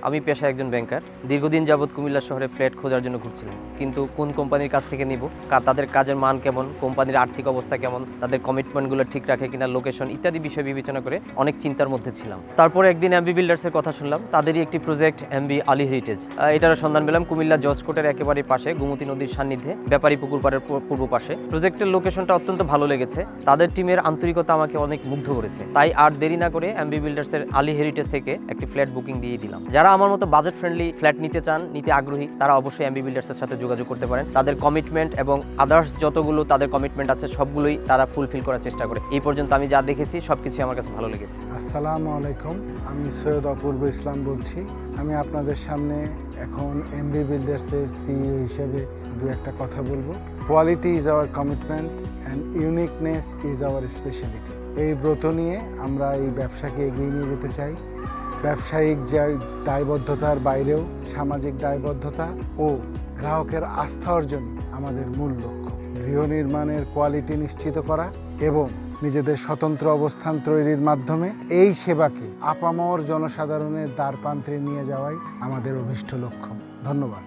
আমি পেশায় একজন ব্যাংকার। দীর্ঘদিন যাবৎ কুমিল্লা শহরে ফ্ল্যাট খোঁজার জন্য ঘুরছিলাম, কিন্তু কোন কোম্পানির কাছ থেকে নিব, তাদের কাজের মান কেমন, কোম্পানির আর্থিক অবস্থা কেমন, তাদের কমিটমেন্টগুলো ঠিক রাখে কিনা, লোকেশন ইত্যাদি বিষয় বিবেচনা করে অনেক চিন্তার মধ্যে ছিলাম। তারপরে একদিন এমবি বিল্ডার্সের কথা শুনলাম। তাদেরই একটি প্রজেক্ট এমবি আলী হেরিটেজ, এটার সন্ধান পেলাম কুমিল্লা জজকোর্টের একেবারে পাশে, গোমতী নদীর সান্নিধ্যে, ব্যাপারী পুকুর পাড়ের পূর্ব পাশে। প্রজেক্টের লোকেশনটা অত্যন্ত ভালো লেগেছে, তাদের টিমের আন্তরিকতা আমাকে অনেক মুগ্ধ করেছে। তাই আর দেরি না করে এমবি বিল্ডার্সের আলী হেরিটেজ থেকে একটি ফ্ল্যাট বুকিং দিয়ে দিলাম। যারা আমার মতো বাজেট ফ্রেন্ডলি ফ্ল্যাট নিতে আগ্রহী, তারা অবশ্যই এমবি বিল্ডার্সের সাথে যোগাযোগ করতে পারেন। তাদের কমিটমেন্ট এবং আদার্স যতগুলো তাদের কমিটমেন্ট আছে সবগুলোই তারা ফুলফিল করার চেষ্টা করে। এই পর্যন্ত আমি যা দেখেছি সবকিছু আমার কাছে ভালো লেগেছে। আসসালামু আলাইকুম, আমি সৈয়দ অপূর্ব ইসলাম বলছি। আমি আপনাদের সামনে এখন এমবি বিল্ডার্সের সিইও হিসেবে দু একটা কথা বলবো। Quality is our commitment and uniqueness is our speciality. এই ব্রত নিয়ে আমরা এই ব্যবসাকে এগিয়ে নিয়ে যেতে চাই। ব্যবসায়িক দায়বদ্ধতার বাইরেও সামাজিক দায়বদ্ধতা ও গ্রাহকের আস্থা অর্জন আমাদের মূল লক্ষ্য। গৃহ নির্মাণের কোয়ালিটি নিশ্চিত করা এবং নিজেদের স্বতন্ত্র অবস্থান তৈরির মাধ্যমে এই সেবাকে আপামর জনসাধারণের দ্বারপ্রান্তে নিয়ে যাওয়াই আমাদের অভীষ্ট লক্ষ্য। ধন্যবাদ।